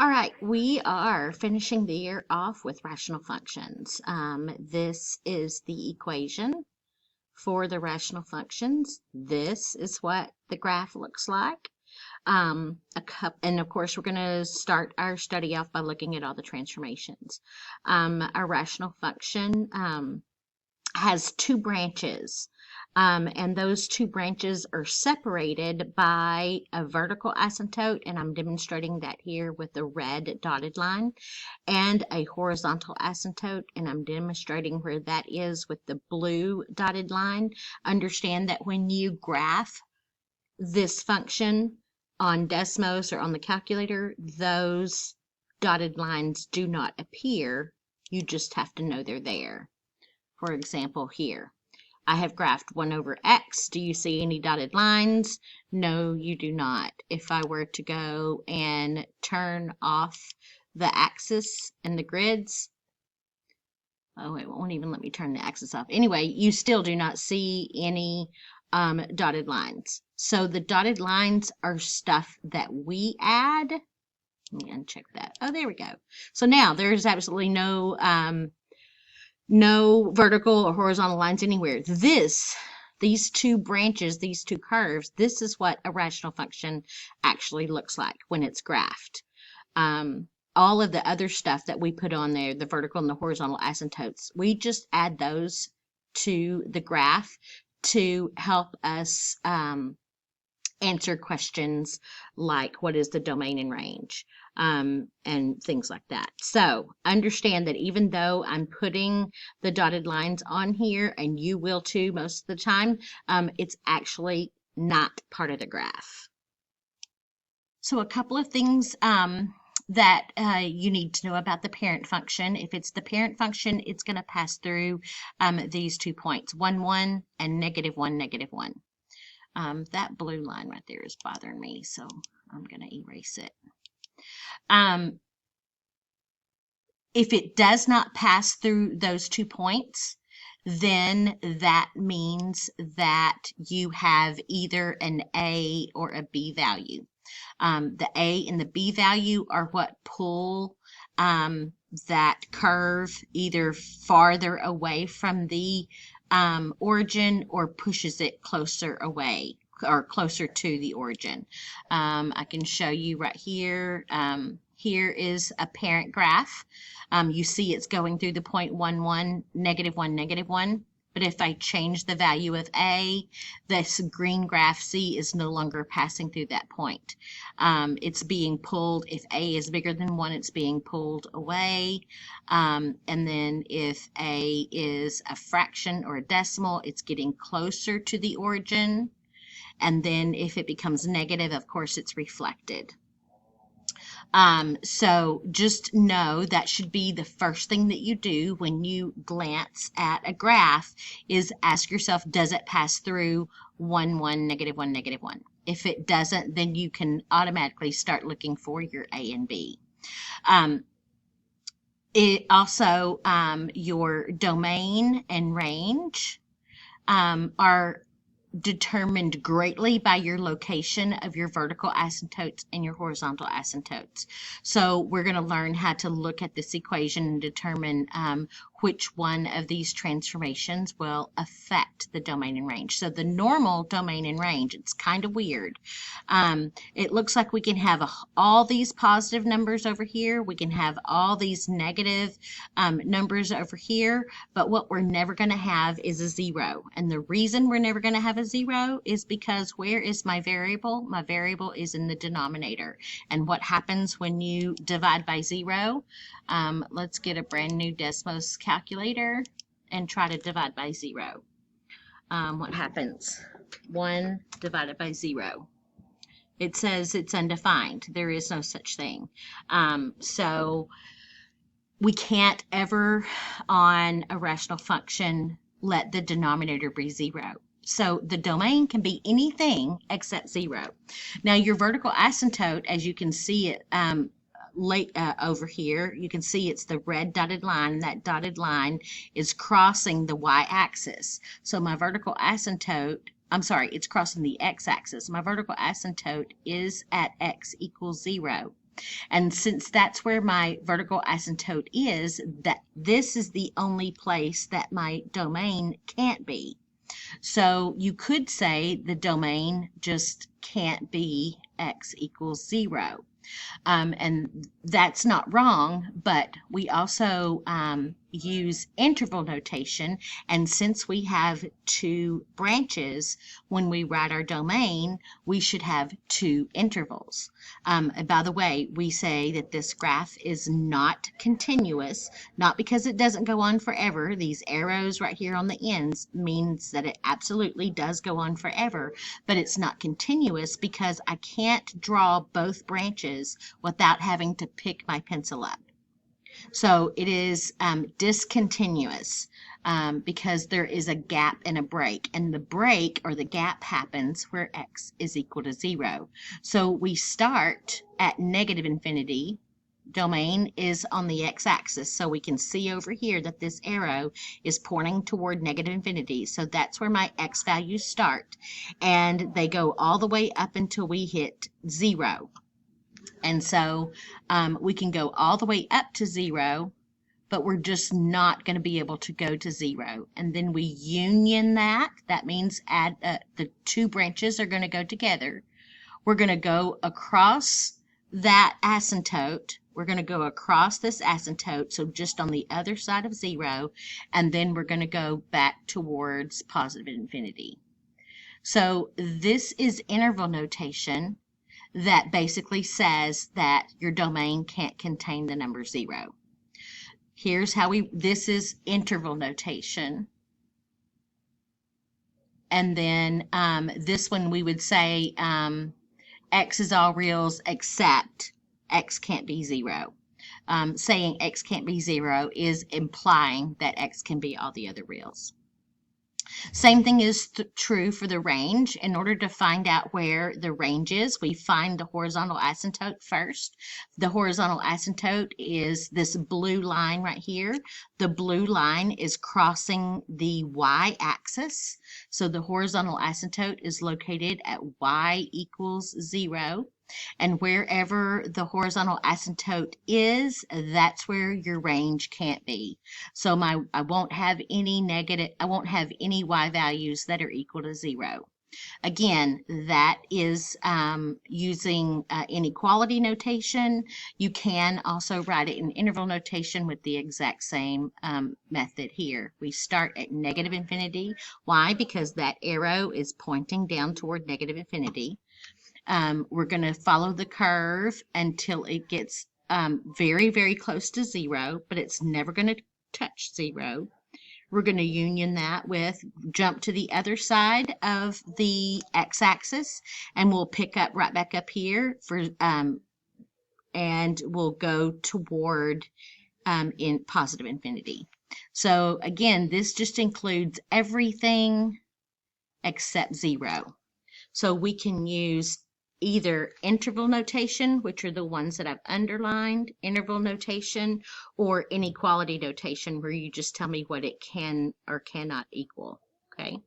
All right, we are finishing the year off with rational functions. This is the equation for the rational functions. This is what the graph looks like. And of course, we're going to start our study off by looking at all the transformations. A rational function has two branches. And those two branches are separated by a vertical asymptote, and I'm demonstrating that here with the red dotted line, and a horizontal asymptote, and I'm demonstrating where that is with the blue dotted line. Understand that when you graph this function on Desmos or on the calculator, those dotted lines do not appear. You just have to know they're there. For example, here. I have graphed 1 over x. Do you see any dotted lines? No, you do not. If I were to go and turn off the axis and the grids, oh, it won't even let me turn the axis off. Anyway, you still do not see any dotted lines. So the dotted lines are stuff that we add. Let me uncheck that. Oh, there we go. So now there's absolutely no vertical or horizontal lines anywhere. These two branches, these two curves, this is what a rational function actually looks like when it's graphed. All of the other stuff that we put on there, the vertical and the horizontal asymptotes, we just add those to the graph to help us answer questions like what is the domain and range, and things like that. So understand that even though I'm putting the dotted lines on here, and you will too most of the time, it's actually not part of the graph. So a couple of things that you need to know about the parent function. If it's the parent function, it's going to pass through these 2 points, 1, 1 and -1, -1. That blue line right there is bothering me, so I'm going to erase it. If it does not pass through those 2 points, then that means that you have either an A or a B value. The A and the B value are what pull that curve either farther away from the origin or pushes it closer away or closer to the origin. I can show you right here. Here is a parent graph. You see it's going through the point 1, 1, -1, -1. But if I change the value of A, this green graph C is no longer passing through that point. It's being pulled. If A is bigger than 1, it's being pulled away. And then if A is a fraction or a decimal, it's getting closer to the origin. And then if it becomes negative, of course, it's reflected. So just know that should be the first thing that you do when you glance at a graph is ask yourself, does it pass through 1, 1, -1, -1? If it doesn't, then you can automatically start looking for your A and B. It also, your domain and range are determined greatly by your location of your vertical asymptotes and your horizontal asymptotes. So we're going to learn how to look at this equation and determine which one of these transformations will affect the domain and range. So the normal domain and range, it's kind of weird. It looks like we can have all these positive numbers over here. We can have all these negative numbers over here, but what we're never going to have is a 0. And the reason we're never going to have a 0 is because where is my variable? My variable is in the denominator. And what happens when you divide by 0? Let's get a brand new Desmos calculator and try to divide by 0. What happens? 1 divided by 0. It says it's undefined. There is no such thing. So we can't ever, on a rational function, let the denominator be 0. So the domain can be anything except 0. Now your vertical asymptote, as you can see it over here, you can see it's the red dotted line, and that dotted line is crossing the y-axis. So my vertical asymptote, I'm sorry, it's crossing the x-axis. My vertical asymptote is at x equals 0. And since that's where my vertical asymptote is, that this is the only place that my domain can't be. So you could say the domain just can't be x equals 0. And that's not wrong, but we also use interval notation. And since we have two branches, when we write our domain, we should have two intervals. And by the way, we say that this graph is not continuous, not because it doesn't go on forever. These arrows right here on the ends means that it absolutely does go on forever, but it's not continuous because I can't draw both branches without having to pick my pencil up. So it is discontinuous because there is a gap and a break, and the break or the gap happens where x is equal to 0. So we start at negative infinity. Domain is on the x-axis, so we can see over here that this arrow is pointing toward negative infinity. So that's where my x values start, and they go all the way up until we hit 0. And so we can go all the way up to 0, but we're just not going to be able to go to 0. And then we union that. That means add the two branches are going to go together. We're going to go across that asymptote. We're going to go across this asymptote, so just on the other side of 0, and then we're going to go back towards positive infinity. So this is interval notation that basically says that your domain can't contain the number 0. Here's how this is interval notation. And then this one we would say x is all reals except x can't be 0. Saying x can't be 0 is implying that x can be all the other reals. Same thing is true for the range. In order to find out where the range is, we find the horizontal asymptote first. The horizontal asymptote is this blue line right here. The blue line is crossing the y-axis. So the horizontal asymptote is located at y equals 0. And wherever the horizontal asymptote is, that's where your range can't be. So I won't have any y values that are equal to 0. Again, that is using inequality notation. You can also write it in interval notation with the exact same method here. We start at negative infinity. Why? Because that arrow is pointing down toward negative infinity. We're going to follow the curve until it gets very, very close to 0, but it's never going to touch 0. We're going to union that with jump to the other side of the x-axis, and we'll pick up right back up here for and we'll go toward in positive infinity. So again, this just includes everything except 0. So we can use either interval notation, which are the ones that I've underlined, interval notation, or inequality notation, where you just tell me what it can or cannot equal, okay?